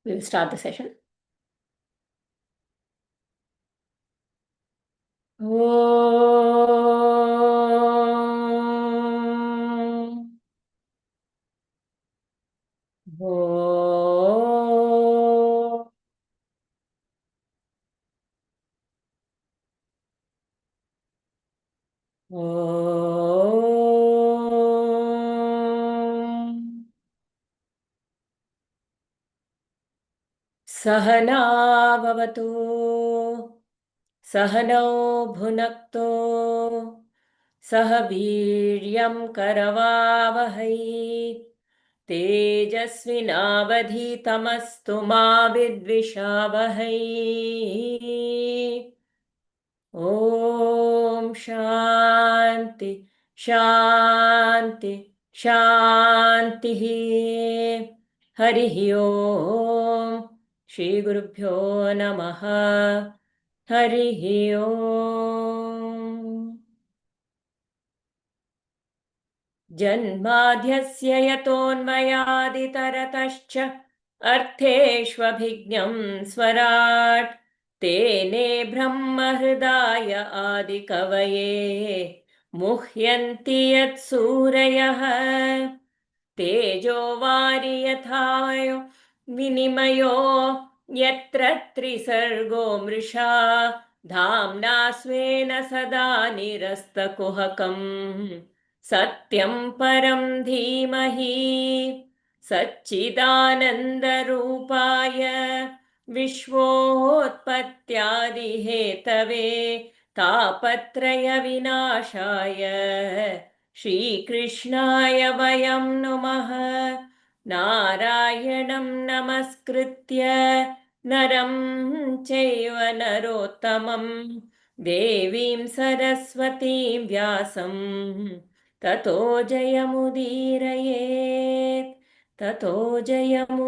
We will start the session. Om. Om. Om. Sahana bhavatu. Sahanau bhunakto. Sah veeryam karavavahai. तेजस्विनावधीतमस्तु मा विद्विषावहै. ॐ शान्ति शान्ति शान्तिः. हरिः ॐ श्रीगुरुभ्यो नमः. हरिः ॐ. जन्माद्यस्य यतोऽन्वयादितरतश्च अर्थेष्वभिज्ञं स्वराट् तेने ब्रह्महृदाय आदिकवये मुह्यन्ति यत्सूरयः. तेजो वारि यथा विनिमयो यत्र त्रिसर्गो मृषा धाम्ना स्वेन सदा निरस्तकुहकम् सत्यं परं धीमहि. सच्चिदानन्दरूपाय विश्वोत्पत्त्यादिहेतवे तापत्रयविनाशाय श्रीकृष्णाय वयं नुमः. नारायणं नमस्कृत्य नरं चैव नरोत्तमं देवीं सरस्वतीं व्यासं ततो जयमुदीरयेत्. ततो जयमुदीरयेत्.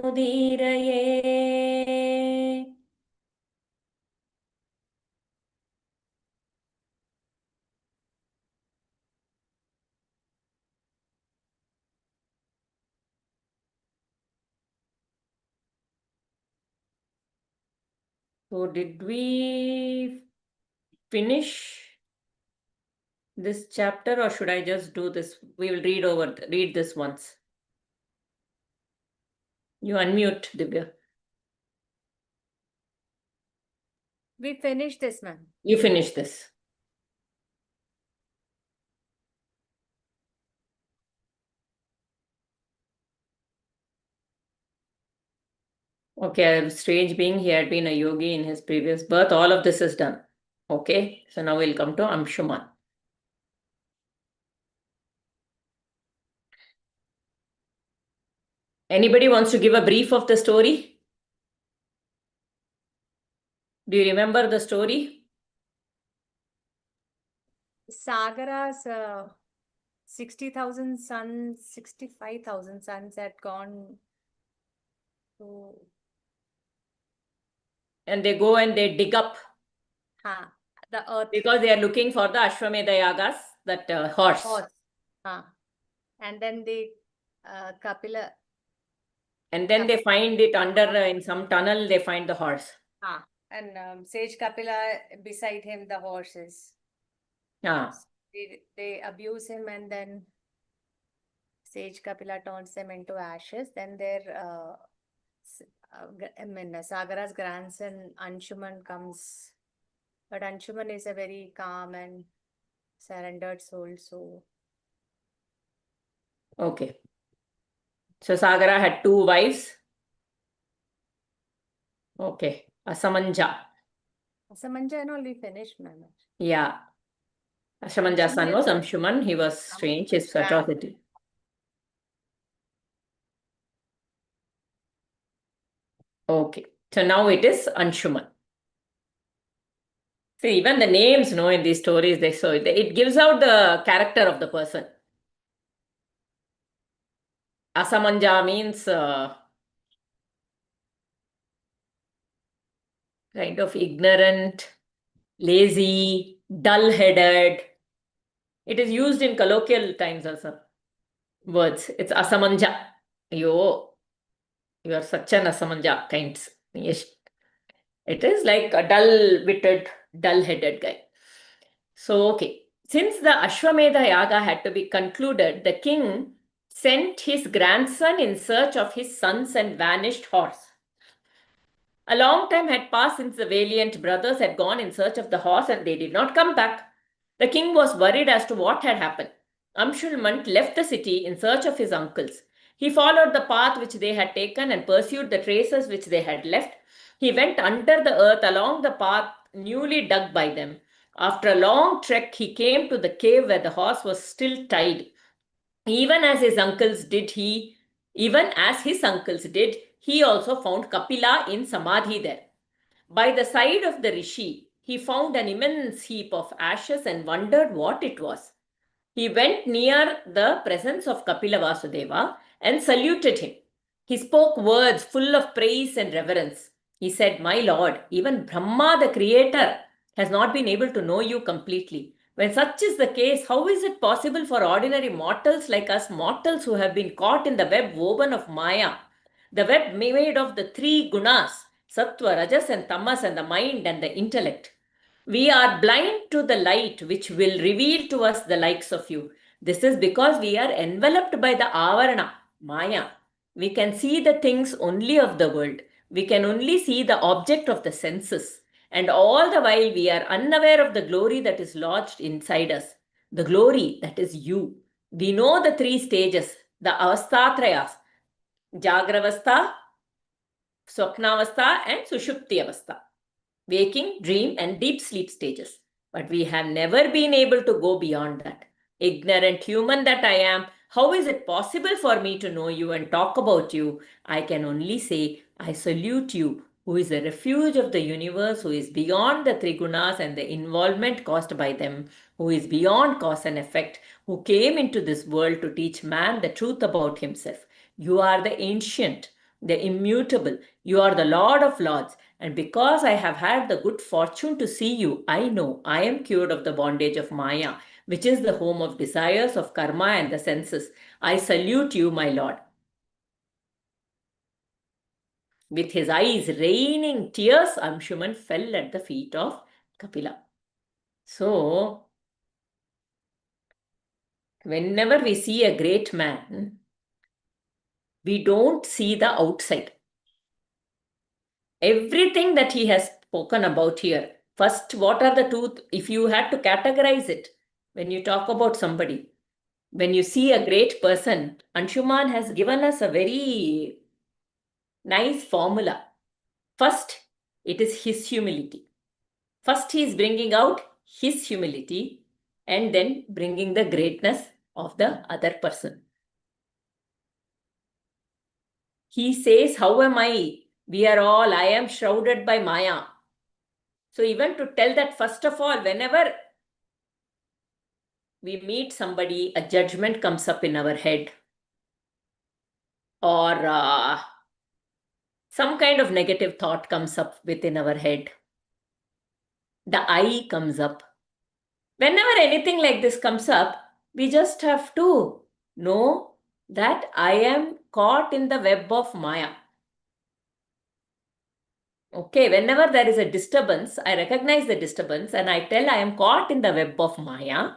So did we finish this chapter or should I just do this? We will read this once. You unmute, Divya. We finished this, ma'am. You finish this. Okay, strange being, he had been a yogi in his previous birth. All of this is done. Okay, so now we'll come to Anshuman. Anybody wants to give a brief of the story? Do you remember the story? Sagara's 60,000 sons, 65,000 sons had gone to... And they go and they dig up the earth. because they are looking for the Ashwamedha Yagas, that horse. And then they, Kapila... And then they find it under, in some tunnel, they find the horse. And Sage Kapila, beside him, the horses. They abuse him, and then Sage Kapila turns them into ashes. Then Sagara's grandson Anshuman comes, but Anshuman is a very calm and surrendered soul. So okay. So Sagara had 2 wives. Okay. Asamanja. Asamanja and all we finished, ma'am. Yeah. Asamanja's son was Anshuman. He was strange, his atrocity. Okay. So now it is Anshuman. See, even the names, in these stories, it gives out the character of the person. Asamanja means kind of ignorant, lazy, dull-headed. It is used in colloquial times also. Words. It's Asamanja. Yo. You are such an asamanja kinds. Yes. It is like a dull-witted, dull-headed guy. So, okay. Since the Ashwamedha Yaga had to be concluded, the king sent his grandson in search of his sons and vanished horse. A long time had passed since the valiant brothers had gone in search of the horse and they did not come back. The king was worried as to what had happened. Amshulmant left the city in search of his uncles. He followed the path which they had taken and pursued the traces which they had left. He went under the earth along the path newly dug by them. After a long trek, he came to the cave where the horse was still tied. Even as his uncles did, he also found Kapila in Samadhi there. By the side of the rishi, he found an immense heap of ashes and wondered what it was. He went near the presence of Kapila Vasudeva and saluted him. He spoke words full of praise and reverence. He said, "My lord, even Brahma, the creator, has not been able to know you completely. When such is the case, how is it possible for ordinary mortals like us, mortals who have been caught in the web woven of Maya, the web made of the three gunas, Sattva, Rajas and Tamas, and the mind and the intellect? We are blind to the light which will reveal to us the likes of you. This is because we are enveloped by the avarana, Maya. We can see the things only of the world. We can only see the object of the senses. And all the while we are unaware of the glory that is lodged inside us. The glory that is you. We know the three stages, the avastatrayas, Jagravastha, Swapnavastha and Sushupti Avastha. Waking, dream, and deep sleep stages. But we have never been able to go beyond that. Ignorant human that I am, how is it possible for me to know you and talk about you? I can only say, I salute you, who is the refuge of the universe, who is beyond the trigunas and the involvement caused by them, who is beyond cause and effect, who came into this world to teach man the truth about himself. You are the ancient, the immutable. You are the Lord of Lords. And because I have had the good fortune to see you, I know I am cured of the bondage of Maya, which is the home of desires, of karma and the senses. I salute you, my Lord. With his eyes raining tears, Anshuman fell at the feet of Kapila. So, whenever we see a great man, we don't see the outside. Everything that he has spoken about here, first, what are the two, if you had to categorize it, when you talk about somebody, when you see a great person, Anshuman has given us a very nice formula. First, it is his humility. First, he is bringing out his humility and then bringing the greatness of the other person. He says, how am I? We are all, I am shrouded by Maya. So even to tell that, first of all, whenever we meet somebody, a judgment comes up in our head, or some kind of negative thought comes up within our head. The I comes up. Whenever anything like this comes up, we just have to know that I am caught in the web of Maya. Okay, whenever there is a disturbance, I recognize the disturbance and I tell I am caught in the web of Maya.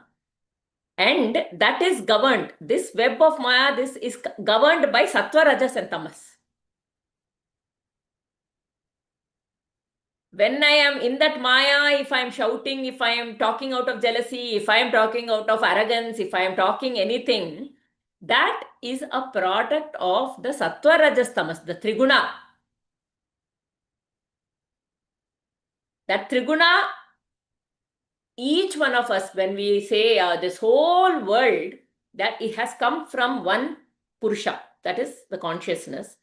And that is governed, this web of Maya, this is governed by Sattva, Rajas and Tamas. When I am in that Maya, if I am shouting, if I am talking out of jealousy, if I am talking out of arrogance, if I am talking anything, that is a product of the Sattva, Rajas, Tamas, the Triguna. That Triguna, each one of us, when we say this whole world, that it has come from one Purusha, that is the consciousness,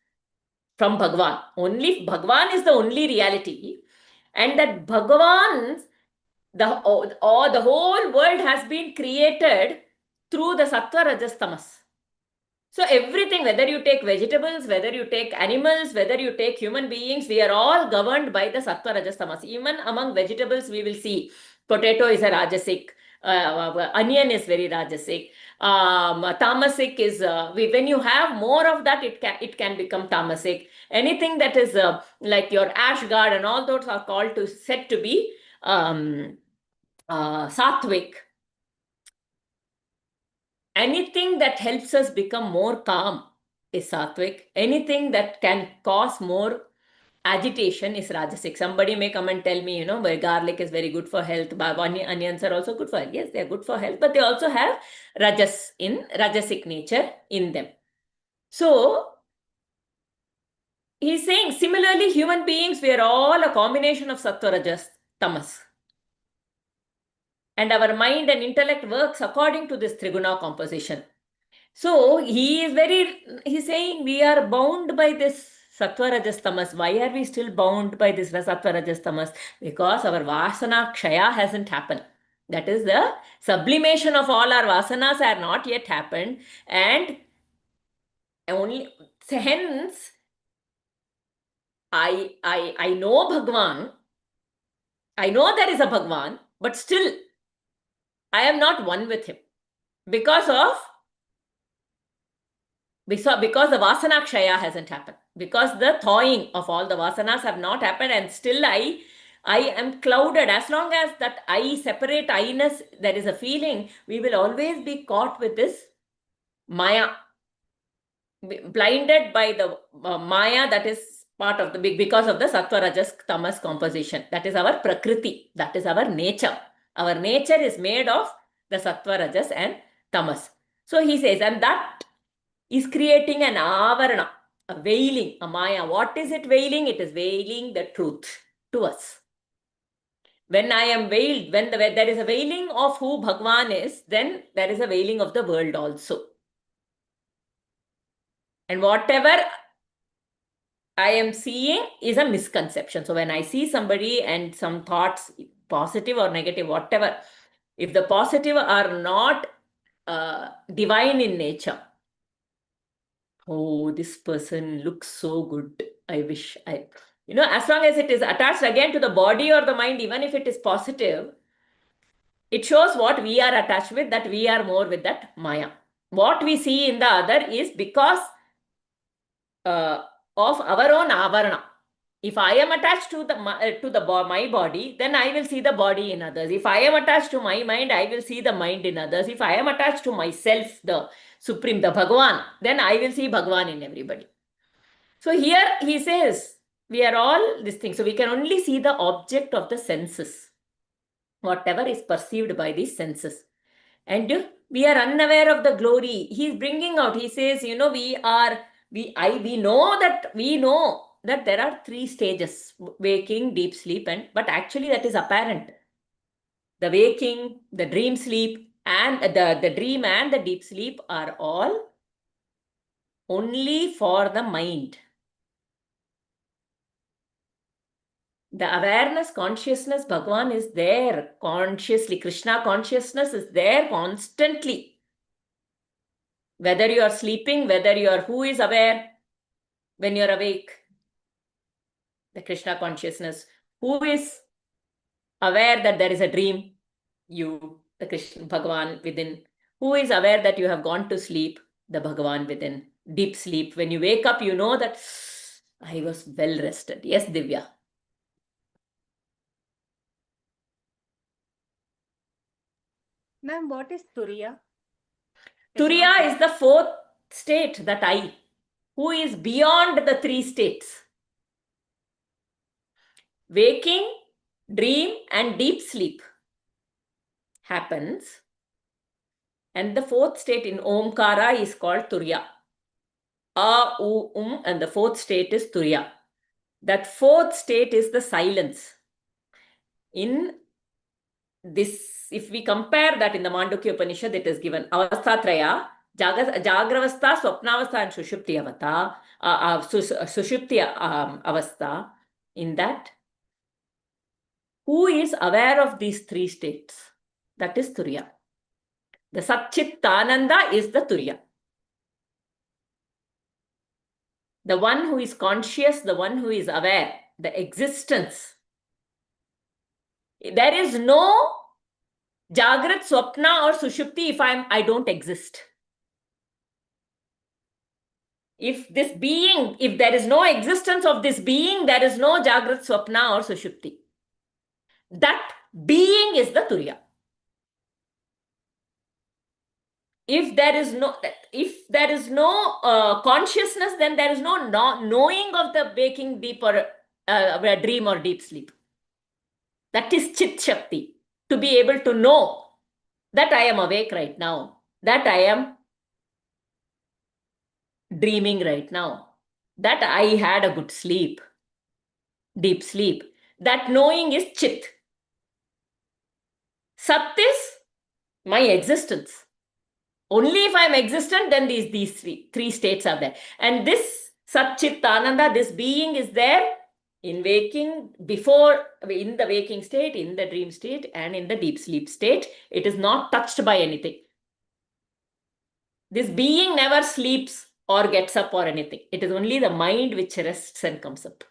from Bhagavan. Only Bhagavan is the only reality. And that Bhagavan, the whole world has been created through the Sattva, Rajas, Tamas. So everything, whether you take vegetables, whether you take animals, whether you take human beings, we are all governed by the Sattva, Rajas, Tamas. Even among vegetables, we will see potato is a Rajasic, onion is very rajasic. Tamasic is when you have more of that, it can become tamasic. Anything that is like your ash guard and all those are called to said to be sattvic. Anything that helps us become more calm is sattvic. Anything that can cause more agitation is rajasic. Somebody may come and tell me, well, garlic is very good for health, but onions are also good for health. Yes, they are good for health, but they also have rajasic nature in them. So he's saying similarly, human beings, we are all a combination of sattva, rajas, tamas. And our mind and intellect works according to this triguna composition. So he's saying we are bound by this sattva rajas tamas. Why are we still bound by this sattva rajas tamas? Because our vasana kshaya hasn't happened. That is, the sublimation of all our vasanas are not yet happened, and only hence I know Bhagwan. I know there is a Bhagwan, but still I am not one with him because the vasana kshaya hasn't happened, because the thawing of all the vasanas have not happened, and still I am clouded. As long as that I separate I-ness, there is a feeling, we will always be caught with this maya, blinded by the maya that is part of because of the sattva rajas tamas composition. That is our prakriti, that is our nature. Our nature is made of the sattva rajas and tamas. So he says, and that is creating an avarana, a veiling, a maya. What is it veiling? It is veiling the truth to us. When I am veiled, when there is a veiling of who Bhagwan is, then there is a veiling of the world also. And whatever I am seeing is a misconception. So when I see somebody and some thoughts, positive or negative, whatever, if the positive are not divine in nature, oh, this person looks so good, I wish as long as it is attached again to the body or the mind, even if it is positive, it shows what we are attached with, that we are more with that maya. What we see in the other is because of our own avarana. If I am attached to my body, then I will see the body in others. If I am attached to my mind, I will see the mind in others. If I am attached to myself, the supreme, the Bhagwan, then I will see Bhagwan in everybody. So here he says, we are all this thing. So we can only see the object of the senses, whatever is perceived by the senses. And we are unaware of the glory. He's bringing out, he says, we know that there are three stages: waking, deep sleep, but actually that is apparent. The waking, the dream sleep, and the dream and the deep sleep are all only for the mind. The awareness, consciousness, Bhagwan is there consciously. Krishna consciousness is there constantly. Whether you are sleeping, who is aware when you are awake? The Krishna consciousness. Who is aware that there is a dream? You, the Krishna Bhagwan within. Who is aware that you have gone to sleep? The Bhagwan within. Deep sleep. When you wake up, you know that I was well rested. Yes, Divya. Ma'am, what is Turiya? Turiya is the fourth state, that I, who is beyond the three states. Waking, dream, and deep sleep happens. And the fourth state in Omkara is called Turiya. A, U, and the fourth state is Turiya. That fourth state is the silence. In this, if we compare that in the Mandukya Upanishad, it is given Avasthatraya, Jagravastha, Swapnavastha, and Sushupti Avastha. In that, who is aware of these three states? That is Turiya. The Satchitananda is the Turiya. The one who is conscious, the one who is aware, the existence. There is no Jagrat, Swapna or Sushupti if I don't exist. If this being, if there is no existence of this being, there is no Jagrat, Swapna or Sushupti. That being is the Turiya. If there is no consciousness, then there is no knowing of the waking deep or dream or deep sleep. That is Chit Shakti. To be able to know that I am awake right now, that I am dreaming right now, that I had a good sleep, deep sleep. That knowing is Chit. Sat is my existence. Only if I'm existent, then these three states are there. And this Sat Chit Ananda, this being is there in waking, before, in the waking state, in the dream state, and in the deep sleep state. It is not touched by anything. This being never sleeps or gets up or anything. It is only the mind which rests and comes up.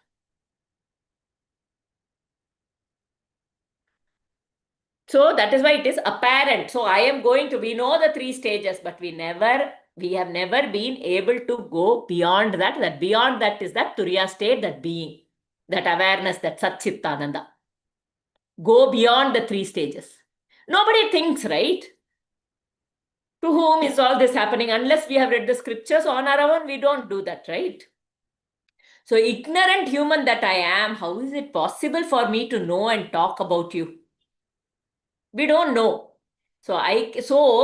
So that is why it is apparent. So we know the three stages, but we have never been able to go beyond that. That beyond that is that Turiya state, that being, that awareness, that Satchitananda. Go beyond the three stages. Nobody thinks, right? To whom is all this happening? Unless we have read the scriptures on our own, we don't do that, right? So ignorant human that I am, how is it possible for me to know and talk about you? We don't know. So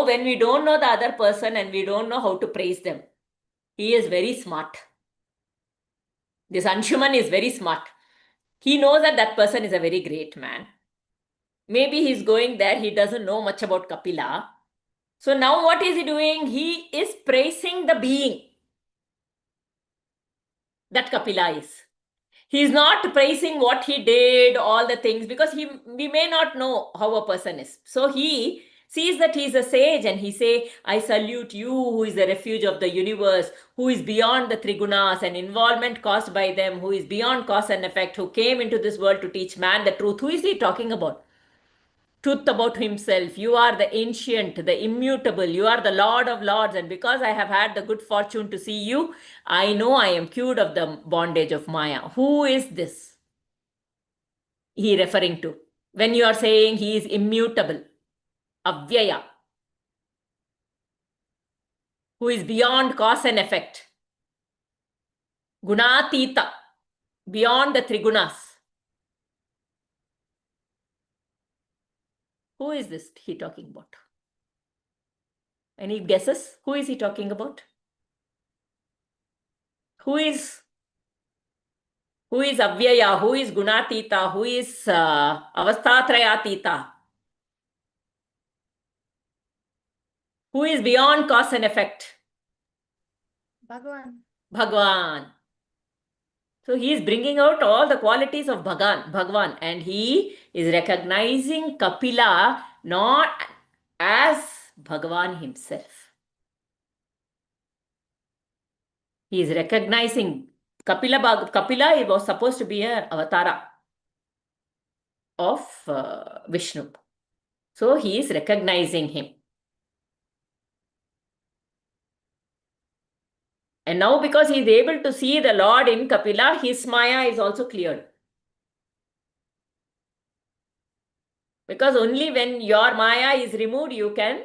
when we don't know the other person and we don't know how to praise them, he is very smart. This Anshuman is very smart. He knows that that person is a very great man. Maybe he's going there, he doesn't know much about Kapila. So now what is he doing? He is praising the being that Kapila is. He's not praising what he did, all the things, because we may not know how a person is. So he sees that he's a sage and he say, I salute you who is the refuge of the universe, who is beyond the trigunas and involvement caused by them, who is beyond cause and effect, who came into this world to teach man the truth. Who is he talking about? Truth about himself. You are the ancient, the immutable. You are the Lord of Lords. And because I have had the good fortune to see you, I know I am cured of the bondage of Maya. Who is this? He referring to. When you are saying he is immutable, Avyaya, who is beyond cause and effect. Gunatita, beyond the trigunas. Who is this he talking about? Any guesses? Who is he talking about? Who is Avyaya? Who is Gunatita? Who is Avastatrayatita? Who is beyond cause and effect? Bhagavan. Bhagwan. So he is bringing out all the qualities of Bhagwan, and he is recognizing Kapila not as Bhagwan himself. He is recognizing Kapila was supposed to be an avatara of Vishnu. So he is recognizing him. And now because he is able to see the Lord in Kapila, his Maya is also cleared. Because only when your Maya is removed, you can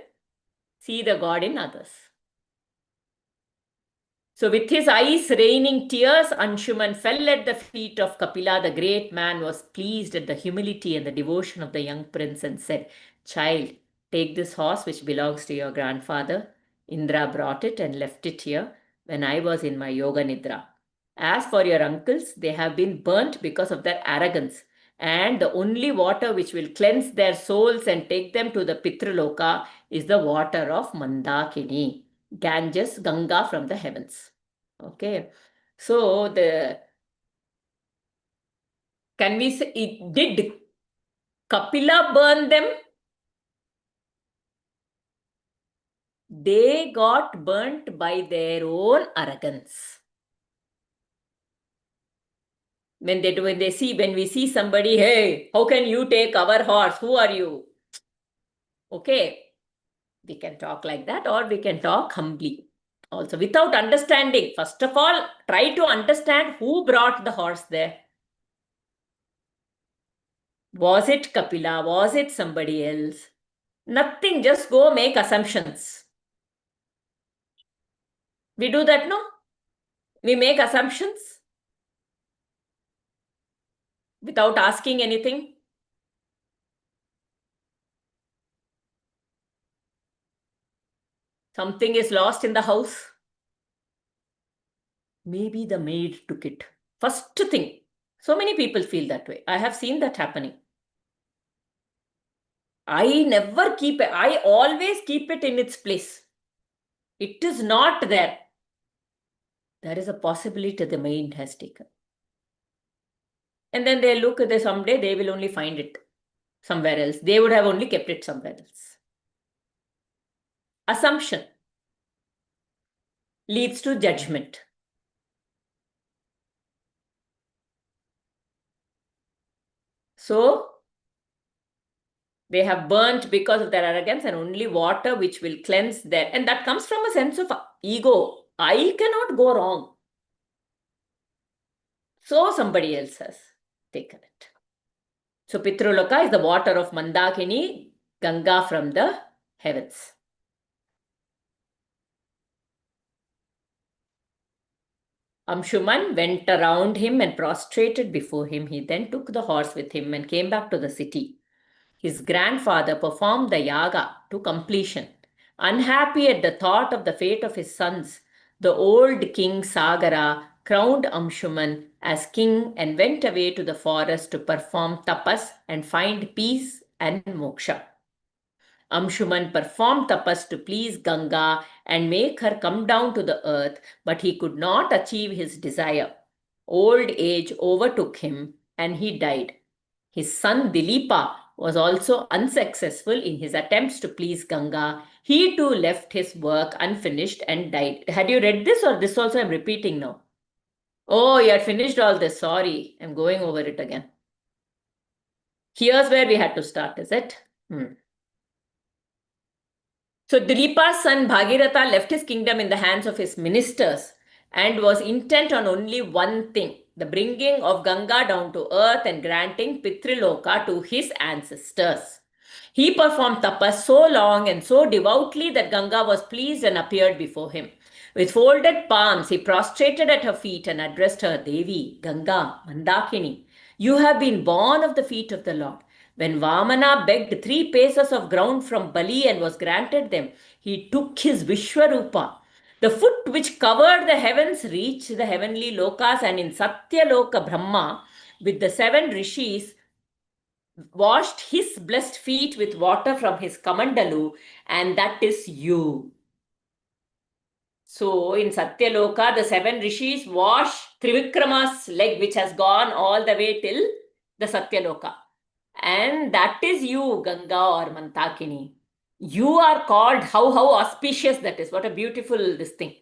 see the God in others. So with his eyes raining tears, Anshuman fell at the feet of Kapila. The great man was pleased at the humility and the devotion of the young prince and said, Child, take this horse which belongs to your grandfather. Indra brought it and left it here when I was in my yoga nidra. As for your uncles, they have been burnt because of their arrogance. And the only water which will cleanse their souls and take them to the Pitraloka is the water of Mandakini. Ganges, Ganga from the heavens. Okay. So can we say, did Kapila burn them? They got burnt by their own arrogance. When we see somebody, hey, how can you take our horse? Who are you? Okay, we can talk like that, or we can talk humbly also without understanding. First of all, try to understand who brought the horse there. Was it Kapila? Was it somebody else? Nothing, just go make assumptions. We do that, no? We make assumptions without asking anything. Something is lost in the house. Maybe the maid took it. First thing. So many people feel that way. I have seen that happening. I always keep it in its place. It is not there. There is a possibility the maid has taken. And then they look, someday they will only find it somewhere else. They would have only kept it somewhere else. Assumption leads to judgment. So they have burnt because of their arrogance, and only water which will cleanse their, and that comes from a sense of ego. I cannot go wrong. So somebody else has taken it. So Pitraloka is the water of Mandakini, Ganga from the heavens. Amshuman went around him and prostrated before him. He then took the horse with him and came back to the city. His grandfather performed the yaga to completion. Unhappy at the thought of the fate of his sons, the old king Sagara crowned Amshuman as king and went away to the forest to perform tapas and find peace and moksha. Amshuman performed tapas to please Ganga and make her come down to the earth, but he could not achieve his desire. Old age overtook him and he died. His son Dilipa was also unsuccessful in his attempts to please Ganga. He too left his work unfinished and died. Had you read this, or this also I'm repeating now? Oh, you had finished all this. Sorry, I'm going over it again. Here's where we had to start, is it? So Dilipa's son Bhagiratha left his kingdom in the hands of his ministers and was intent on only one thing, the bringing of Ganga down to earth and granting Pitriloka to his ancestors. He performed tapas so long and so devoutly that Ganga was pleased and appeared before him. With folded palms, he prostrated at her feet and addressed her, Devi, Ganga, Mandakini. You have been born of the feet of the Lord. When Vamana begged 3 paces of ground from Bali and was granted them, he took his Vishwarupa. The foot which covered the heavens reached the heavenly lokas, and in Satyaloka Brahma, with the 7 rishis, washed his blessed feet with water from his Kamandalu, and that is you. So in Satyaloka, the 7 rishis wash Trivikrama's leg, which has gone all the way till the Satyaloka. And that is you, Ganga or Mantakini. You are called, how auspicious that is. What a beautiful this thing.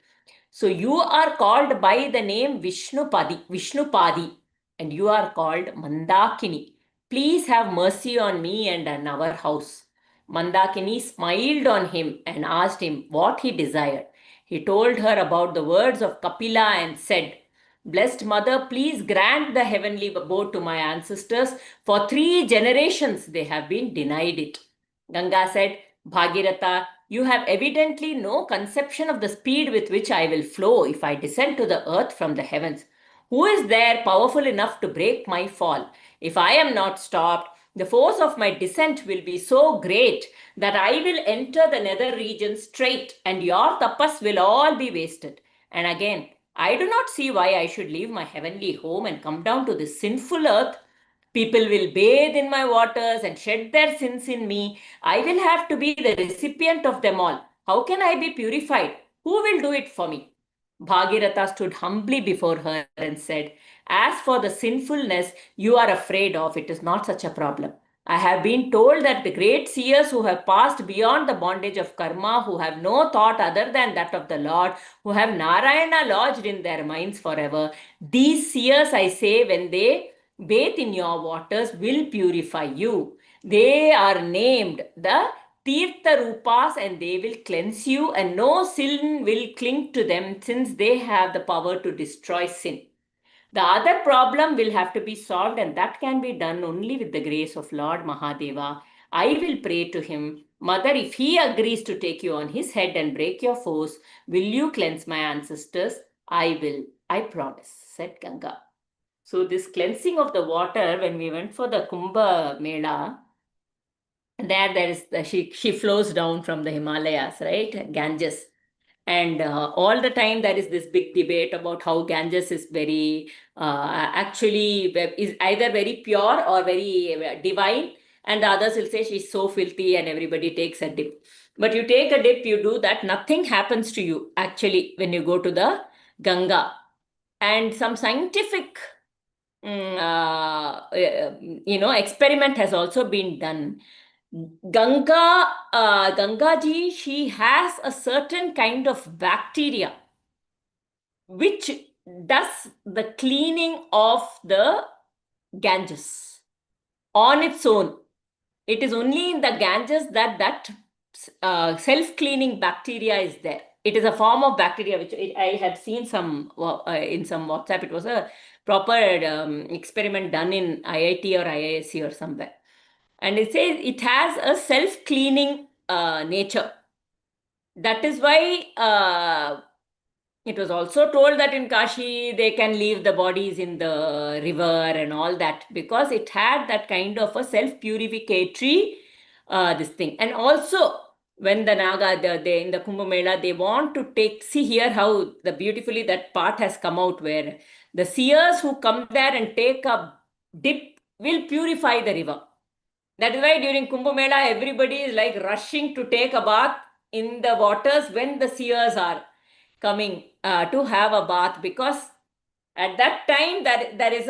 So you are called by the name Vishnupadi, and you are called Mandakini. Please have mercy on me and on our house. Mandakini smiled on him and asked him what he desired. He told her about the words of Kapila and said, Blessed Mother, please grant the heavenly abode to my ancestors. For 3 generations they have been denied it. Ganga said, Bhagiratha, you have evidently no conception of the speed with which I will flow if I descend to the earth from the heavens. Who is there powerful enough to break my fall? If I am not stopped, the force of my descent will be so great that I will enter the nether region straight, and your tapas will all be wasted. And again, I do not see why I should leave my heavenly home and come down to this sinful earth. People will bathe in my waters and shed their sins in me. I will have to be the recipient of them all. How can I be purified? Who will do it for me? Bhagiratha stood humbly before her and said, As for the sinfulness you are afraid of, it is not such a problem. I have been told that the great seers who have passed beyond the bondage of karma, who have no thought other than that of the Lord, who have Narayana lodged in their minds forever, these seers, I say, when they bathe in your waters, will purify you. They are named the Tirtha Rupas, and they will cleanse you, and no sin will cling to them since they have the power to destroy sin. The other problem will have to be solved, and that can be done only with the grace of Lord Mahadeva. I will pray to him. Mother, if he agrees to take you on his head and break your foes, will you cleanse my ancestors? I will. I promise, said Ganga. So, this cleansing of the water, when we went for the Kumbh Mela, there is she flows down from the Himalayas, right? Ganges. And all the time there is this big debate about how Ganges is very actually is either very pure or very divine, and the others will say she's so filthy and everybody takes a dip. But you take a dip, you do that, nothing happens to you actually when you go to the Ganga. And some scientific experiment has also been done. Gangaji, she has a certain kind of bacteria which does the cleaning of the Ganges on its own. It is only in the Ganges that self-cleaning bacteria is there. It is a form of bacteria which I had seen some in some WhatsApp. It was a proper experiment done in IIT or IISc or somewhere. And it says it has a self-cleaning nature. That is why it was also told that in Kashi they can leave the bodies in the river and all that, because it had that kind of a self-purificatory this thing. And also when the Naga, they in the Kumbh Mela, they want to see here how the beautifully that part has come out, where the seers who come there and take a dip will purify the river. That is why during Kumbh Mela, everybody is like rushing to take a bath in the waters when the seers are coming to have a bath, because at that time there is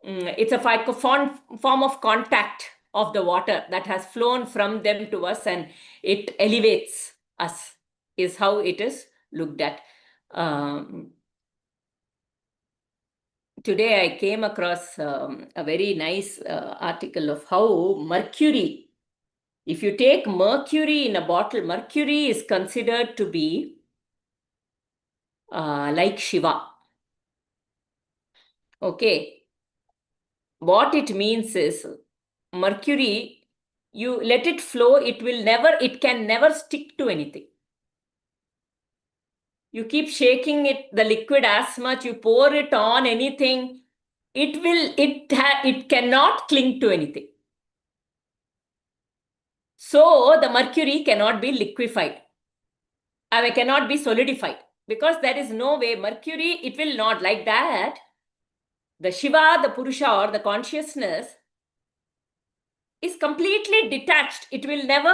it's a form of contact of the water that has flown from them to us, and it elevates us, is how it is looked at. Today I came across a very nice article of how mercury, if you take mercury in a bottle, mercury is considered to be like Shiva. Okay. What it means is mercury, you let it flow, it can never stick to anything. You keep shaking it, the liquid as much, you pour it on anything, it cannot cling to anything. So the mercury cannot be liquefied. Cannot be solidified, because there is no way mercury, it will not like that. The Shiva, the Purusha, or the consciousness is completely detached. It will never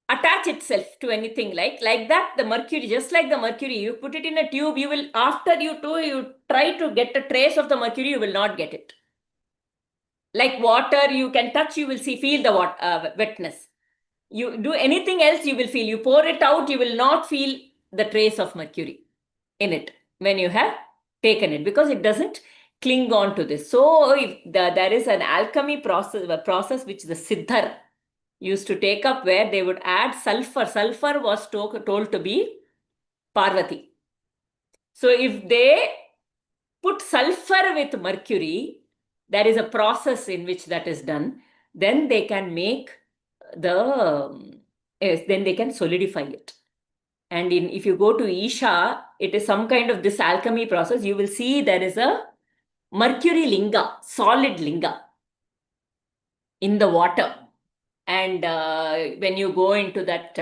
attach itself to anything like that. The mercury, just like the mercury, you put it in a tube, you will, after you try to get a trace of the mercury, you will not get it. Like water, you can touch, you will feel the wetness. You do anything else, you will feel. You pour it out, you will not feel the trace of mercury in it when you have taken it, because it doesn't cling on to this. So if there is an alchemy process which the Siddhar used to take up, where they would add sulfur. Sulfur was told to be Parvati. So if they put sulfur with mercury, there is a process in which that is done. Then they can make then they can solidify it. And if you go to Isha, it is some kind of this alchemy process. You will see there is a mercury linga, solid linga in the water. And when you go into that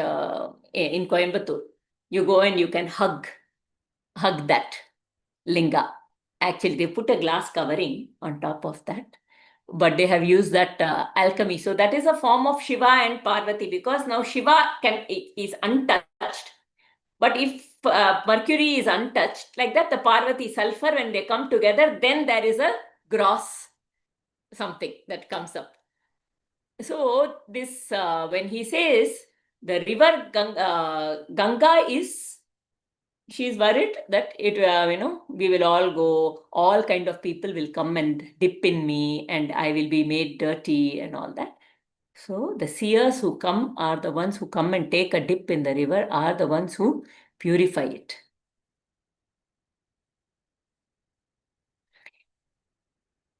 in Coimbatore, you go and you can hug that linga. Actually, they put a glass covering on top of that, but they have used that alchemy. So that is a form of Shiva and Parvati, because now Shiva is untouched. But if mercury is untouched, like that, the Parvati sulfur, when they come together, then there is a gross something that comes up. So this, when he says the river Ganga is, she is worried that we will all go, all kind of people will come and dip in me, and I will be made dirty and all that. So the seers who come are the ones who come and take a dip in the river, are the ones who purify it.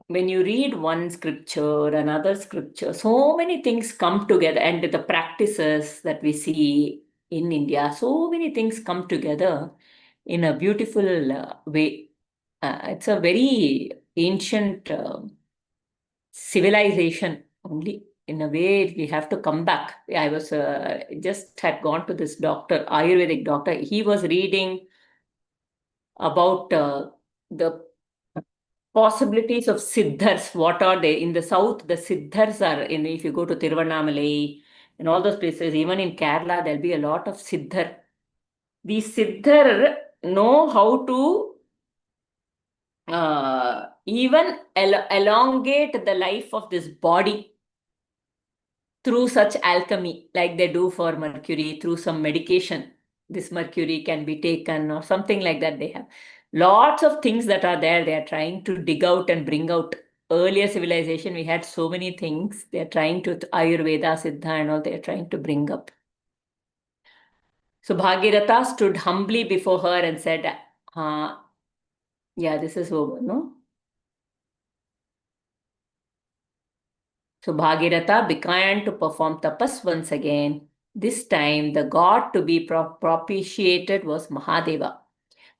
When you read one scripture, another scripture, so many things come together, and the practices that we see in India, so many things come together in a beautiful way. It's a very ancient civilization only. In a way, we have to come back. I was just had gone to this doctor, Ayurvedic doctor. He was reading about the possibilities of siddhars. What are they? In the south, the siddhars are in, if you go to Tiruvannamalai and all those places, even in Kerala, there'll be a lot of siddhar. These siddhar know how to even elongate the life of this body through such alchemy, like they do for mercury, through some medication. This mercury can be taken or something like that. They have lots of things that are there. They are trying to dig out and bring out. Earlier civilization, we had so many things. They are trying to, Ayurveda, Siddha, and all, they are trying to bring up. So Bhagirath stood humbly before her and said, yeah, this is over, no? So Bhagirath began to perform tapas once again. This time, the god to be propitiated was Mahadeva.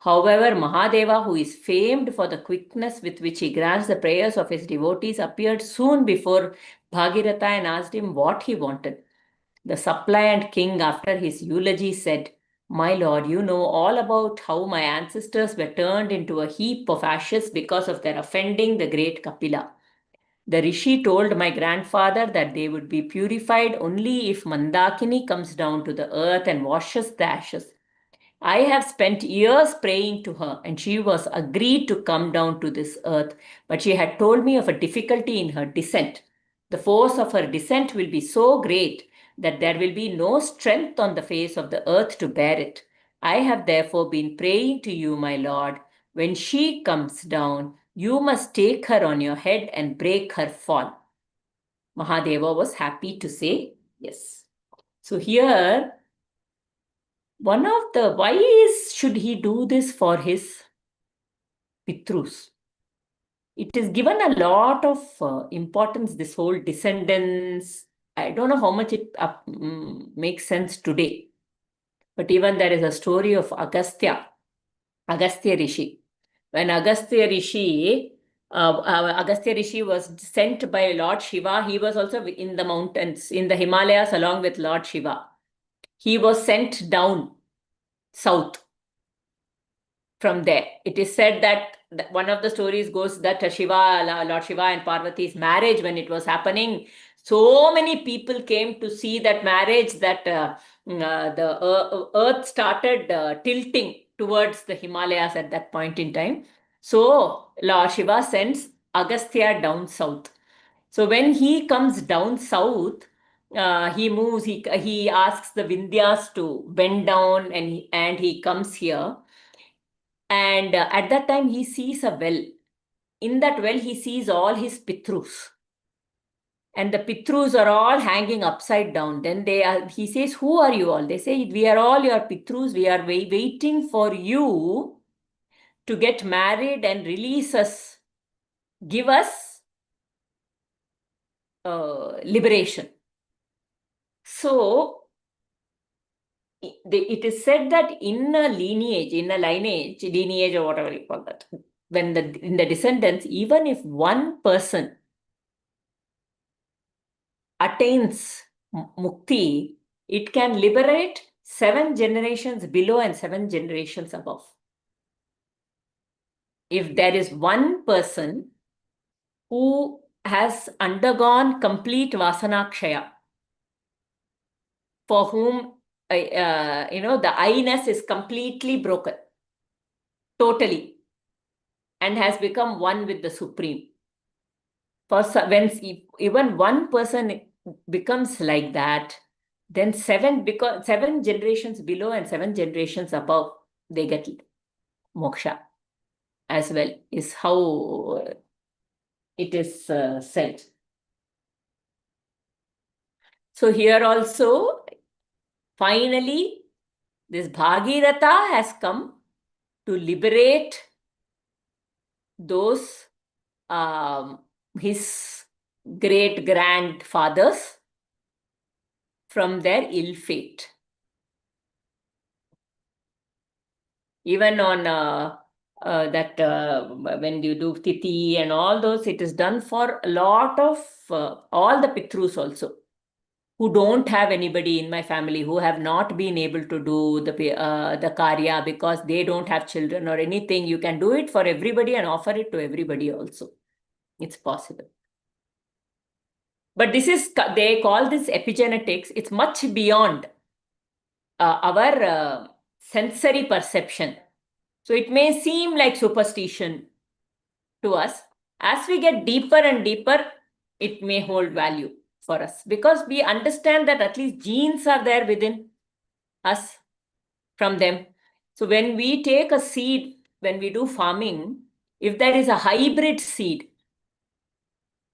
However, Mahadeva, who is famed for the quickness with which he grants the prayers of his devotees, appeared soon before Bhagirath and asked him what he wanted. The suppliant king, after his eulogy, said, "My lord, you know all about how my ancestors were turned into a heap of ashes because of their offending the great Kapila. The rishi told my grandfather that they would be purified only if Mandakini comes down to the earth and washes the ashes. I have spent years praying to her, and she was agreed to come down to this earth, but she had told me of a difficulty in her descent. The force of her descent will be so great that there will be no strength on the face of the earth to bear it. I have therefore been praying to you, my lord. When she comes down, you must take her on your head and break her fall." Mahadeva was happy to say yes. So here, one of the, why should he do this for his Pitrus? It is given a lot of importance, this whole descendants. I don't know how much it makes sense today. But even there is a story of Agastya Rishi. When Agastya Rishi was sent by Lord Shiva, he was also in the mountains, in the Himalayas, along with Lord Shiva. He was sent down south from there. It is said that one of the stories goes that Lord Shiva and Parvati's marriage, when it was happening, so many people came to see that marriage that the earth started tilting towards the Himalayas at that point in time. So Lord Shiva sends Agastya down south. So when he comes down south, he moves, he asks the Vindhyas to bend down, and he comes here. And at that time, he sees a well. In that well, he sees all his Pitrus. And the Pitrus are all hanging upside down. Then he says, "Who are you all?" They say, "We are all your Pitrus. We are waiting for you to get married and release us. Give us liberation." So it is said that in a lineage or whatever you call that, when in the descendants, even if one person attains mukti, it can liberate 7 generations below and 7 generations above. If there is one person who has undergone complete vasanakshaya, for whom the I-ness is completely broken, totally, and has become one with the Supreme. When even one person becomes like that, then 7 generations below and 7 generations above, they get moksha as well, is how it is said. So here also, finally, this Bhagiratha has come to liberate those his great grandfathers from their ill fate. Even on when you do Titi and all those, it is done for a lot of all the Pitrus also, who don't have anybody in my family, who have not been able to do the Karya because they don't have children or anything. You can do it for everybody and offer it to everybody also. It's possible. But this is, they call this epigenetics. It's much beyond our sensory perception. So it may seem like superstition to us. As we get deeper and deeper, it may hold value for us because we understand that at least genes are there within us from them. So when we take a seed, when we do farming, if there is a hybrid seed,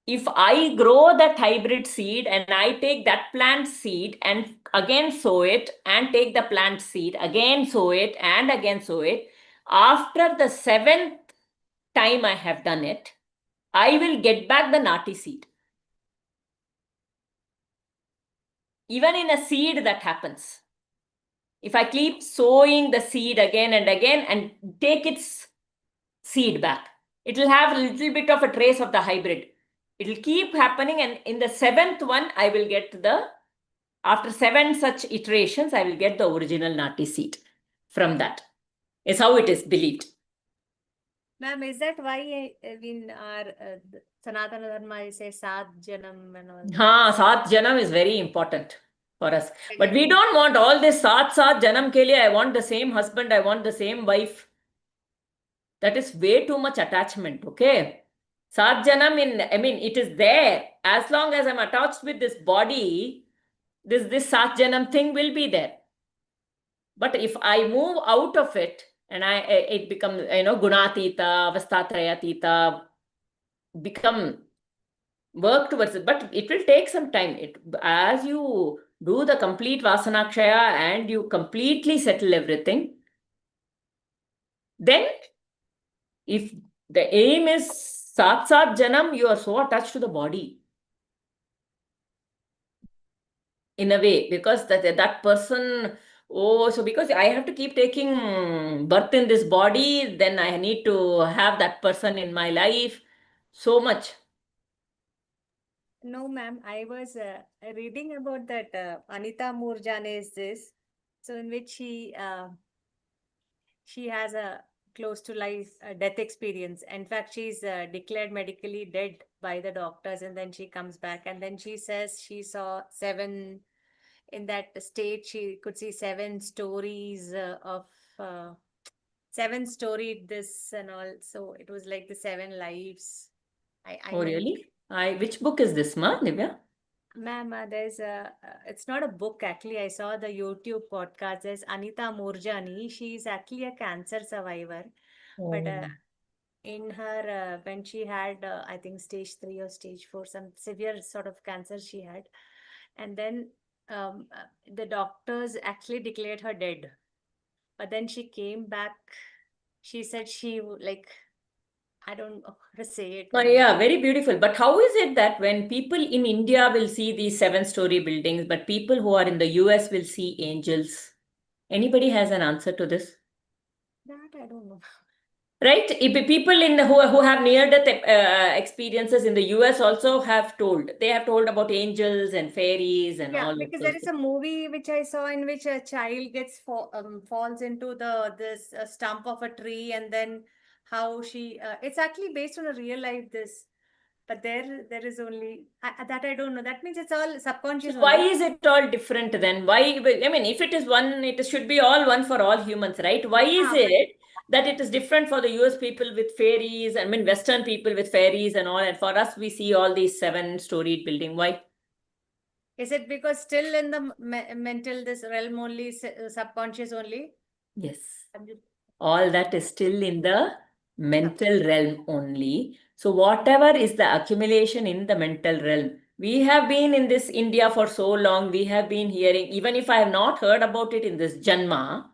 if I grow that hybrid seed and I take that plant seed and again sow it and take the plant seed, again sow it and again sow it, after the seventh time I have done it, I will get back the nati seed. Even in a seed, that happens. If I keep sowing the seed again and again and take its seed back, it will have a little bit of a trace of the hybrid. It will keep happening, and in the seventh one, I will get after 7 such iterations, I will get the original nati seed from that. Is how it is believed. Ma'am, is that why in our Sanatana Dharma you say Sat Janam and all that? Sat Janam is very important for us. But we don't want all this Sat Janam ke liye, I want the same husband, I want the same wife. That is way too much attachment, okay? Sat Janam, it is there. As long as I'm attached with this body, this Sat Janam thing will be there. But if I move out of it and it becomes, Gunatita, Avastatrayatita, become work towards it, but it will take some time. As you do the complete Vasanakshaya and you completely settle everything, then if the aim is Sat Janam, you are so attached to the body in a way, because that person, so because I have to keep taking birth in this body, then I need to have that person in my life so much. No, ma'am. I was reading about that Anita Moorjane is this. So in which she has a close to life death experience. In fact, she's declared medically dead by the doctors, and then she comes back, and then she says she saw 7 in that state. She could see 7 stories of 7 storied this and all. So it was like the 7 lives. I Oh, mean, really? Which book is this, ma, Divya? ma'am, there's it's not a book actually. I saw the YouTube podcast. There's Anita Moorjani. She's actually a cancer survivor. But Oh. in her, when she had, I think, stage 3 or stage 4, some severe sort of cancer she had. And then the doctors actually declared her dead. But then she came back. She said like, I don't know how to say it. Oh, yeah, very beautiful. But how is it that when people in India will see these 7-story buildings, but people who are in the US will see angels? Anybody has an answer to this? That I don't know. Right? If people who have near-death experiences in the US also have told. They have told about angels and fairies and Yeah, all of because those there is things. a movie which I saw in which a child falls into this stump of a tree, and then how she it's actually based on a real life this, but there is only that I don't know. That means it's all So subconscious why only. is it all different then? Why? I mean, if it is one, it should be all one for all humans, right? Why is But it that it is different for the US people with fairies, I mean, Western people with fairies and all, and for us, we see all these 7-storied building? Why? is it because still in the mental this realm only, subconscious only? Yes. I'm just- All that is still in the sub- mental realm only. So whatever is the accumulation in the mental realm, We have been in this India for so long. We have been hearing, even if I have not heard about it in this Janma,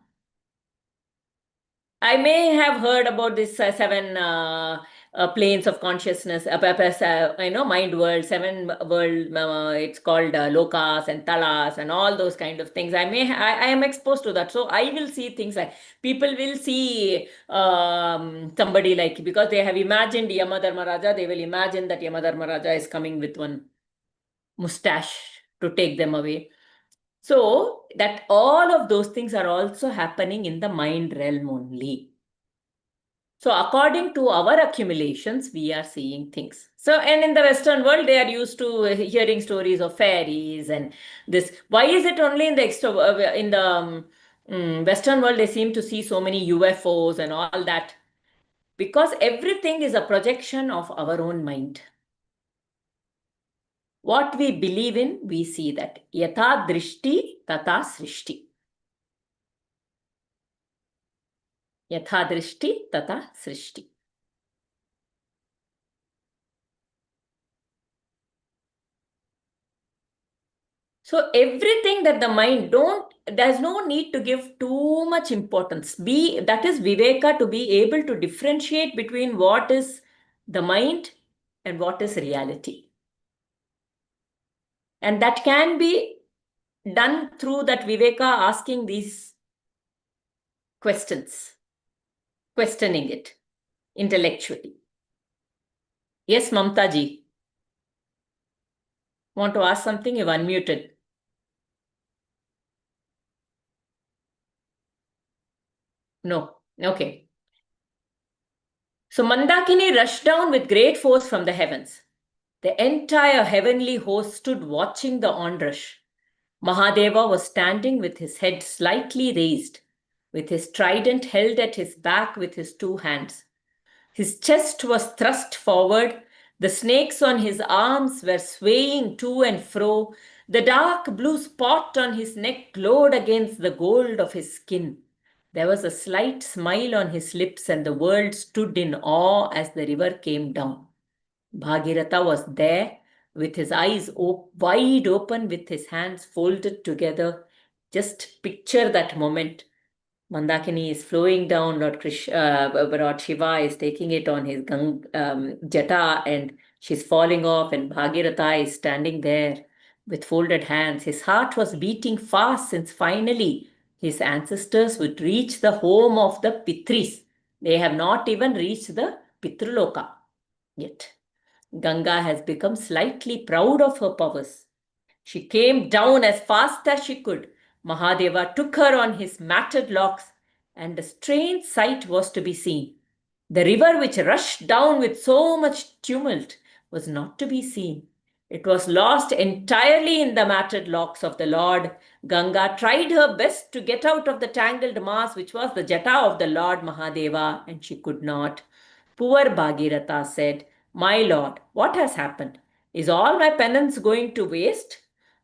I may have heard about this seven planes of consciousness, mind world, seven world. It's called lokas and talas and all those kind of things. I am exposed to that, so I will see things like people will see somebody like, because they have imagined Yamadharmaraja, they will imagine that Yamadharmaraja is coming with one mustache to take them away. So that all of those things are also happening in the mind realm only. So according to our accumulations, we are seeing things. So, and in the Western world, they are used to hearing stories of fairies and this. Why is it only in the Western world they seem to see so many UFOs and all that? Because everything is a projection of our own mind. What we believe in, we see that. Yatha drishti tata srishti. Yatha drishti tata srishti. So everything that the mind there's no need to give too much importance. That is Viveka, to be able to differentiate between what is the mind and what is reality. And that can be done through that Viveka asking these questions, questioning it intellectually. Yes, Mamta ji, want to ask something? You've unmuted. No. Okay. So Mandakini rushed down with great force from the heavens. The entire heavenly host stood watching the onrush. Mahadeva was standing with his head slightly raised, with his trident held at his back with his two hands. His chest was thrust forward, the snakes on his arms were swaying to and fro, the dark blue spot on his neck glowed against the gold of his skin. There was a slight smile on his lips, and the world stood in awe as the river came down. Bhagirath was there with his eyes wide open, with his hands folded together. Just picture that moment. Mandakini is flowing down, Lord Shiva is taking it on his jata, and she's falling off, and Bhagiratha is standing there with folded hands. His heart was beating fast, since finally his ancestors would reach the home of the Pitris. They have not even reached the Pitruloka yet. Ganga has become slightly proud of her powers. She came down as fast as she could. Mahadeva took her on his matted locks, and a strange sight was to be seen. The river, which rushed down with so much tumult, was not to be seen. It was lost entirely in the matted locks of the Lord. Ganga tried her best to get out of the tangled mass, which was the jata of the Lord Mahadeva, and she could not. Poor Bhagiratha said, "My lord, what has happened? Is all my penance going to waste?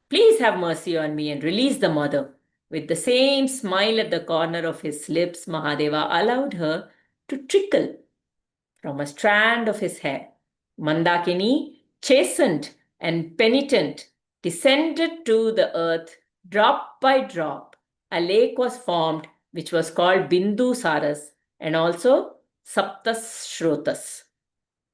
Please have mercy on me and release the mother." With the same smile at the corner of his lips, Mahadeva allowed her to trickle from a strand of his hair. Mandakini, chastened and penitent, descended to the earth drop by drop. A lake was formed, which was called Bindu Saras, and also Saptas Shrotas.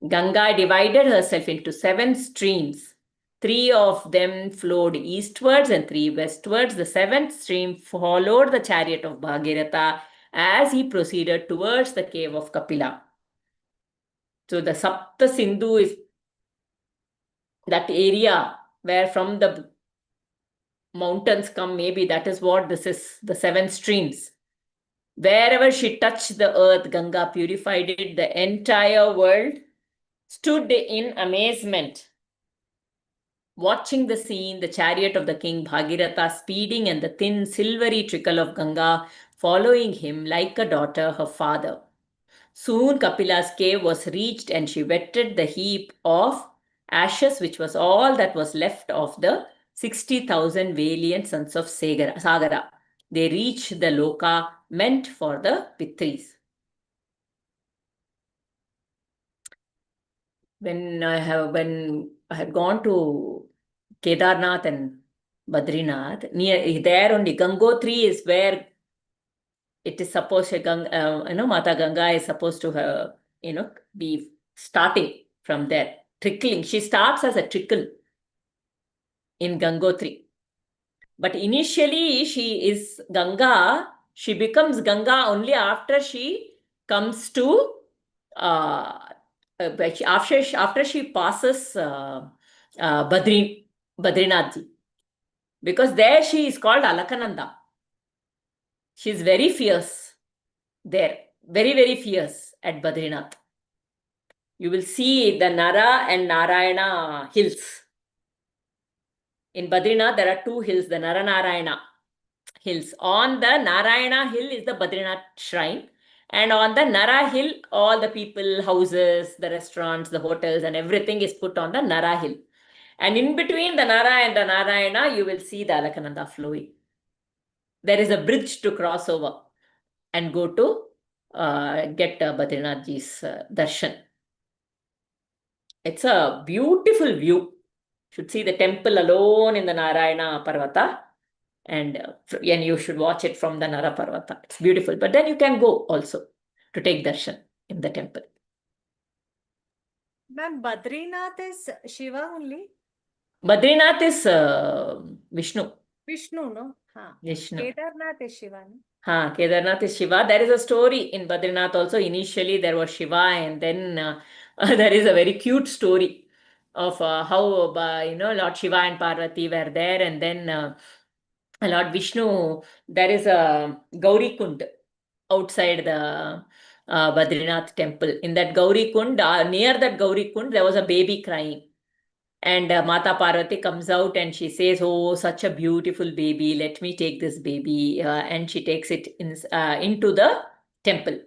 Ganga divided herself into 7 streams. 3 of them flowed eastwards and 3 westwards. The 7th stream followed the chariot of Bhagiratha as he proceeded towards the cave of Kapila. So the Sapta Sindhu is that area where from the mountains come, maybe that is what this is, the 7 streams. Wherever she touched the earth, Ganga purified it. The entire world stood in amazement, watching the scene, the chariot of the king Bhagiratha speeding, and the thin silvery trickle of Ganga following him like a daughter her father. Soon Kapila's cave was reached, and she wetted the heap of ashes, which was all that was left of the 60,000 valiant sons of Sagara. They reached the Loka meant for the Pitris. When I had gone to Kedarnath and Badrinath. Near there only, Gangotri is where it is supposed to, Mata Ganga is supposed to, be starting from there, trickling. She starts as a trickle in Gangotri. But initially, she is Ganga. She becomes Ganga only after she comes to, after she passes Badrinath. Because there she is called Alakananda. She is very fierce there, very, very fierce at Badrinath. You will see the Nara and Narayana hills. In Badrinath, there are two hills, the Nara Narayana hills. On the Narayana hill is the Badrinath shrine. And on the Nara hill, all the people, houses, the restaurants, the hotels, and everything is put on the Nara hill. And in between the Nara and the Narayana, you will see the Alakananda flowing. There is a bridge to cross over and go to get Badrinath ji's darshan. It's a beautiful view. Should see the temple alone in the Narayana Parvata, and you should watch it from the Nara Parvata. It's beautiful. But then you can go also to take darshan in the temple. Ma'am, Badrinath is Shiva only? Badrinath is Vishnu. Vishnu, no? Vishnu. Kedarnath is Shiva, no? Kedarnath is Shiva. There is a story in Badrinath also. Initially, there was Shiva, and then there is a very cute story of how Lord Shiva and Parvati were there, and then Lord Vishnu. There is a Gauri Kund outside the Badrinath temple. In that Gauri Kund, near that Gauri Kund, there was a baby crying. And Mata Parvati comes out and she says, "Oh, such a beautiful baby. Let me take this baby." And she takes it into the temple.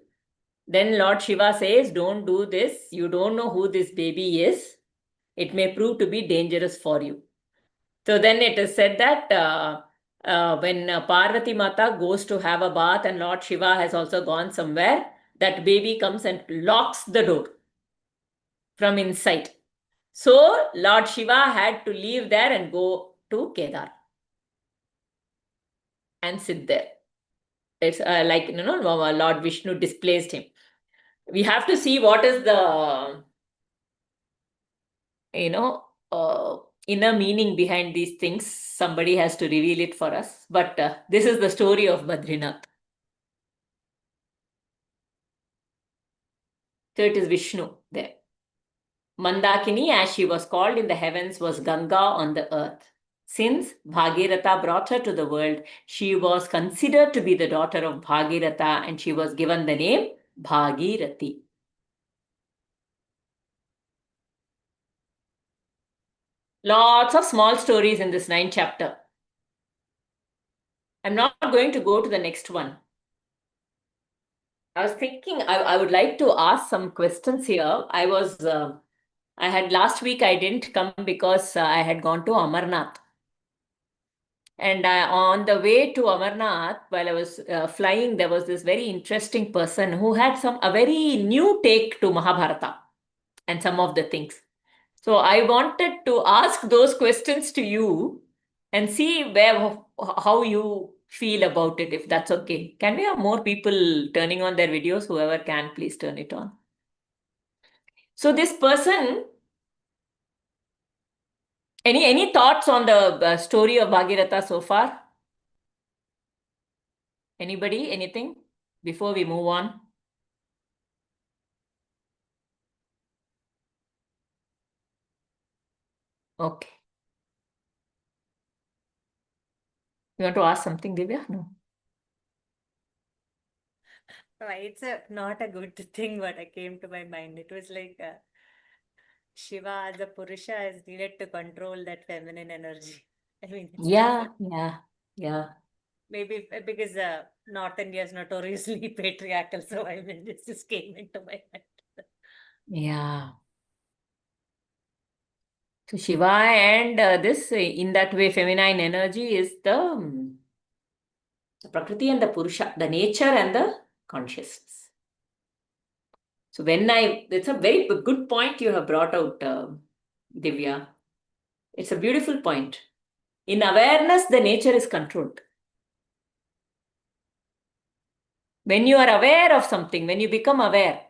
Then Lord Shiva says, "Don't do this. You don't know who this baby is. It may prove to be dangerous for you." So then it is said that when Parvati Mata goes to have a bath and Lord Shiva has also gone somewhere, that baby comes and locks the door from inside. So Lord Shiva had to leave there and go to Kedar and sit there. It's Lord Vishnu displaced him. We have to see what is the inner meaning behind these things. Somebody has to reveal it for us. But this is the story of Badrinath. So it is Vishnu there. Mandakini, as she was called in the heavens, was Ganga on the earth. Since Bhagirath brought her to the world, she was considered to be the daughter of Bhagirath, and she was given the name Bhagirathi. Lots of small stories in this 9th chapter. I'm not going to go to the next one. I was thinking I would like to ask some questions here. I had last week, I didn't come because I had gone to Amarnath. And on the way to Amarnath, while I was flying, there was this very interesting person who had a very new take to Mahabharata and some of the things. So I wanted to ask those questions to you and see how you feel about it, if that's okay. Can we have more people turning on their videos? Whoever can, please turn it on. So this person, any thoughts on the story of Bhagirath so far? Anybody? Anything? Before we move on. Okay. You want to ask something, Divya? No. It's not a good thing what I came to my mind. It was like Shiva as a Purusha is needed to control that feminine energy. I mean, it's Yeah. maybe because North India is notoriously patriarchal, so I mean, this just came into my mind. Yeah. So Shiva and this, in that way, feminine energy is the Prakriti and the Purusha, the nature and the consciousness. So it's a very good point you have brought out, Divya. It's a beautiful point. In awareness, the nature is controlled. When you are aware of something, when you become aware,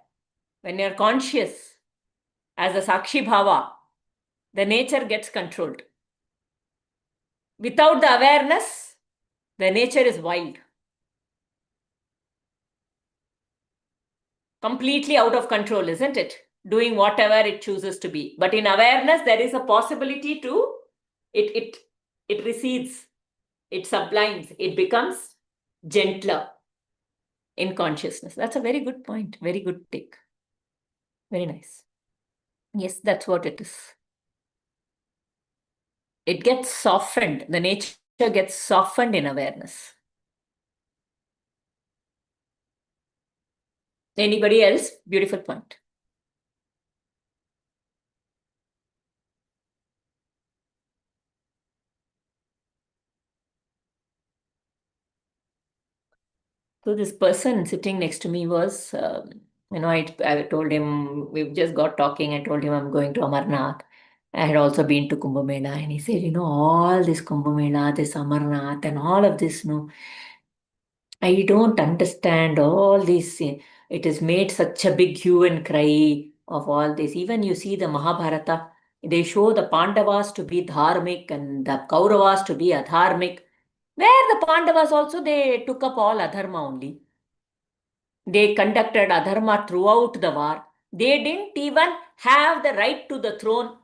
when you're conscious as a Sakshi Bhava, the nature gets controlled. Without the awareness, the nature is wild. Completely out of control, isn't it? Doing whatever it chooses to be. But in awareness, there is a possibility to, it recedes, it sublimes, it becomes gentler in consciousness. That's a very good point. Very good take. Very nice. Yes, that's what it is. It gets softened. The nature gets softened in awareness. Anybody else? Beautiful point. So this person sitting next to me was, I told him, we just got talking. I told him I'm going to Amarnath. I had also been to Kumbh Mela, and he said, all this Kumbh Mela, this Amarnath, and all of this, I don't understand all this. It has made such a big hue and cry of all this. Even you see the Mahabharata, they show the Pandavas to be dharmic and the Kauravas to be adharmic. Where the Pandavas also, they took up all adharma only. They conducted adharma throughout the war. They didn't even have the right to the throne.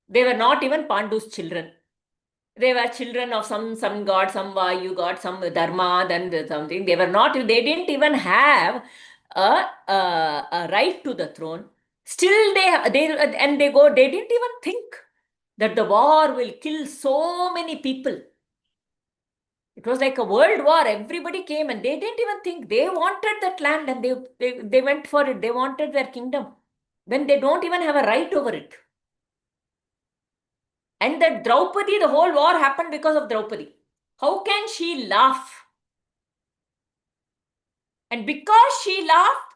They were not even Pandu's children. They were children of some god, some Vayu god, some Dharma, then something. They were not, they didn't even have a right to the throne. Still they didn't even think that the war will kill so many people. It was like a world war. Everybody came and they didn't even think. They wanted that land and they went for it. They wanted their kingdom. When they don't even have a right over it. And that Draupadi, the whole war happened because of Draupadi. How can she laugh? And because she laughed,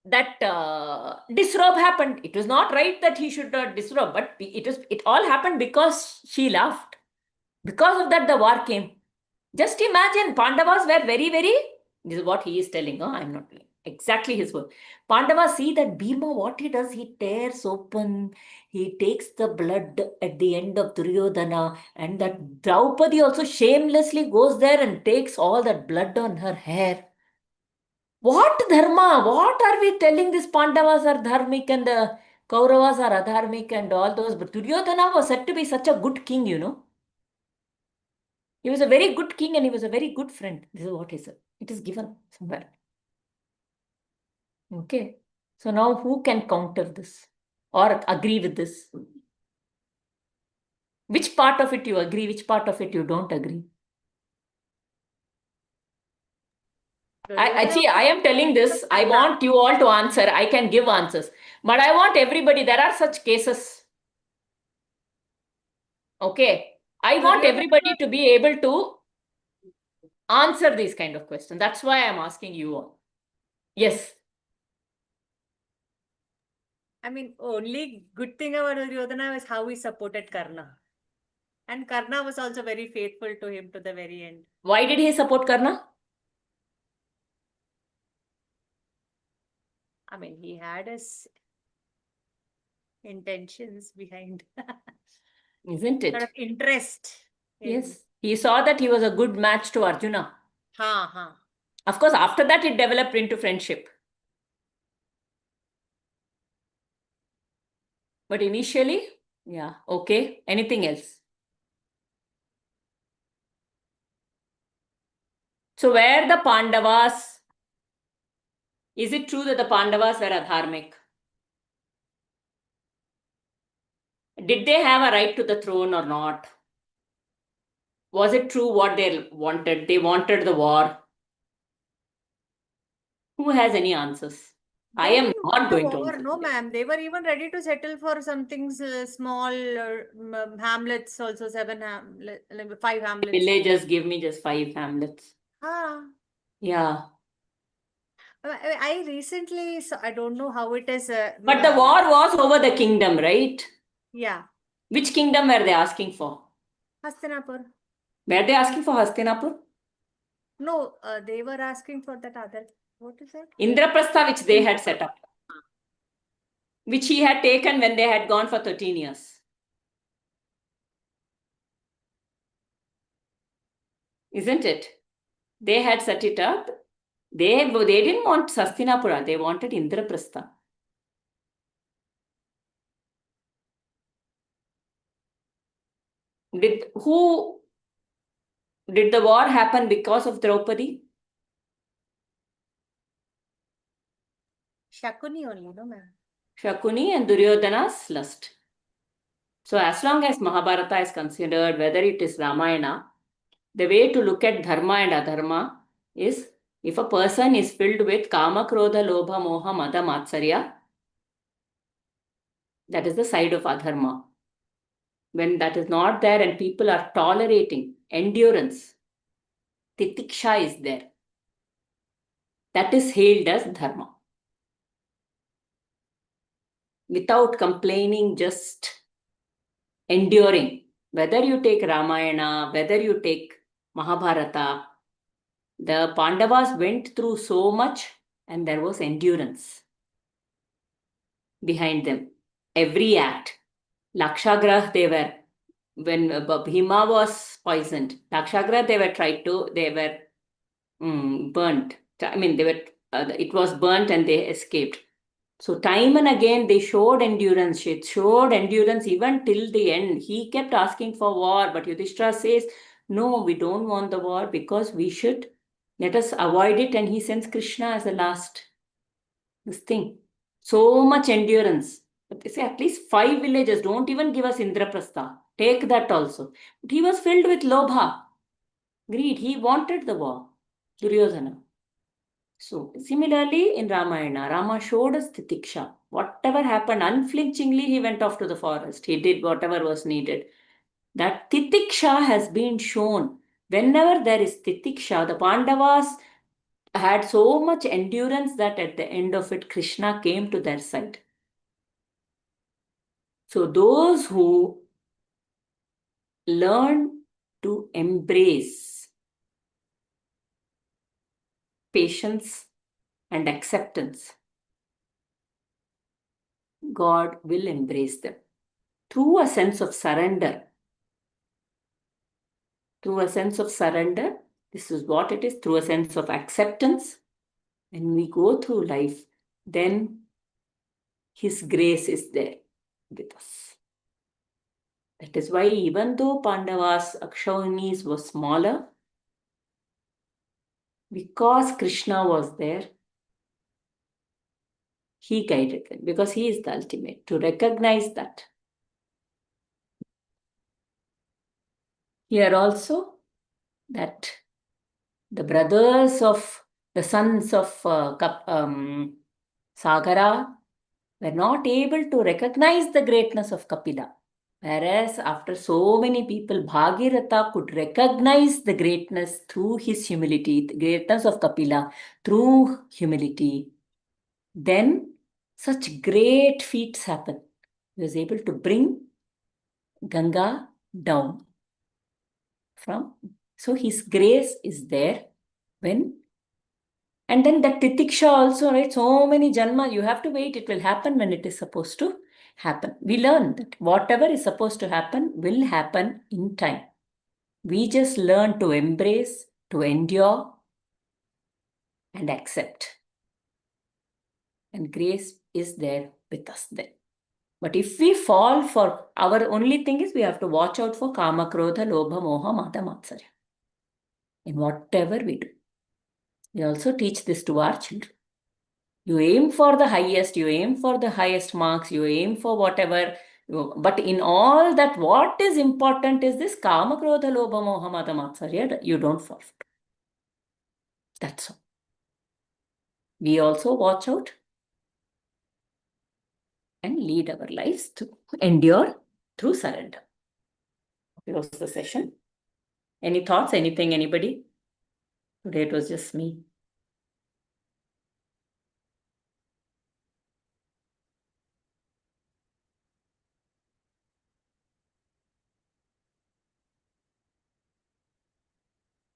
that disrobe happened. It was not right that he should not disrobe, but it all happened because she laughed. Because of that, the war came. Just imagine, Pandavas were very, very, this is what he is telling. I'm not telling. Exactly his word. Pandavas see that Bhima, what he does, he tears open, he takes the blood at the end of Duryodhana, and that Draupadi also shamelessly goes there and takes all that blood on her hair. What dharma? What are we telling these Pandavas are dharmic and the Kauravas are adharmic and all those? But Duryodhana was said to be such a good king. He was a very good king and he was a very good friend. This is what he said. It is given somewhere. Okay. So now who can counter this or agree with this? Which part of it you agree, which part of it you don't agree? I am telling this. I want you all to answer. I can give answers. But I want everybody, there are such cases. Okay. I want everybody to be able to answer these kind of questions. That's why I'm asking you all. Yes. I mean, only good thing about Duryodhana was how he supported Karna. And Karna was also very faithful to him to the very end. Why did he support Karna? I mean, he had his intentions behind. Isn't it? Sort of interest. Yes. He saw that he was a good match to Arjuna. Ha. Of course, after that, it developed into friendship. But initially, yeah, okay. Anything else? So, where the Pandavas, is it true that the Pandavas were adharmic? Did they have a right to the throne or not? Was it true what they wanted? They wanted the war. Who has any answers? I am not going to answer. No, ma'am. They were even ready to settle for some things small, hamlets also, 5 hamlets. Villagers give me just 5 hamlets. Yeah. I recently, I don't know how it is. But the war was over the kingdom, right? Yeah. Which kingdom were they asking for? Hastinapur. Were they asking for Hastinapur? No, they were asking for that other. What is it? Indraprastha, which they had set up, which he had taken when they had gone for 13 years. Isn't it? They had set it up. They didn't want Hastinapura, they wanted Indraprastha. Did the war happen because of Draupadi? Shakuni only, no, ma'am. Shakuni and Duryodhana's lust. So as long as Mahabharata is considered, whether it is Ramayana, the way to look at dharma and adharma is if a person is filled with kama, krodha, lobha, moha, mada, matsarya, that is the side of adharma. When that is not there and people are tolerating, endurance, titiksha is there. That is hailed as dharma. Without complaining, just enduring. Whether you take Ramayana, whether you take Mahabharata, the Pandavas went through so much and there was endurance behind them. Every act. Lakshagrah, they were, when Bhima was poisoned, Lakshagrah, they were burnt. I mean, it was burnt and they escaped. So time and again, they showed endurance. She showed endurance even till the end. He kept asking for war, but Yudhishthira says, no, we don't want the war because let us avoid it. And he sends Krishna as the last, this thing. So much endurance. But they say at least 5 villages, don't even give us Indraprastha. Take that also. But he was filled with lobha, greed. He wanted the war. Duryodhana. So, similarly in Ramayana, Rama showed us titiksha. Whatever happened, unflinchingly he went off to the forest. He did whatever was needed. That titiksha has been shown. Whenever there is titiksha, the Pandavas had so much endurance that at the end of it, Krishna came to their side. So, those who learn to embrace patience and acceptance, God will embrace them through a sense of surrender. Through a sense of surrender, this is what it is, through a sense of acceptance. When we go through life, then His grace is there with us. That is why even though Pandavas, Akshavinis were smaller, because Krishna was there, He guided them, because He is the ultimate. To recognize that. Here also, that the sons of Sagara were not able to recognize the greatness of Kapila. Whereas after so many people, Bhagirath could recognize the greatness through his humility, the greatness of Kapila through humility. Then such great feats happen. He was able to bring Ganga down so his grace is there and then that titiksha also, right? So many janma, you have to wait. It will happen when it is supposed to happen. We learn that whatever is supposed to happen will happen in time. We just learn to embrace, to endure, and accept. And grace is there with us then. But if we fall for, our only thing is we have to watch out for kama, krodha, lobha, moha, mada, matsarya. In whatever we do. We also teach this to our children. You aim for the highest, you aim for the highest marks, you aim for whatever. But in all that, what is important is this kama, krodha, lobha, moha, mada, matsarya. You don't fall for. That's all. We also watch out and lead our lives to endure through surrender. Close the session. Any thoughts? Anything? Anybody? Today it was just me.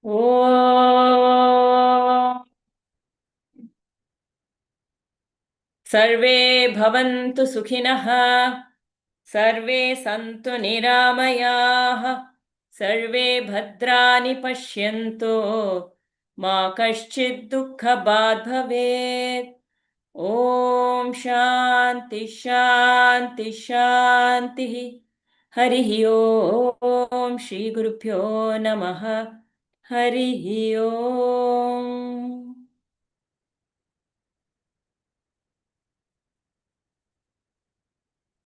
ॐ सर्वे भवन्तु सुखिनः, सर्वे सन्तु निरामयाः, सर्वे भद्राणि पश्यन्तु, मा कश्चित् दुःखभाग् भवेत्। ॐ शान्ति शान्ति शान्तिः। हरिः ॐ श्रीगुरुभ्यो नमः। हरिः ॐ।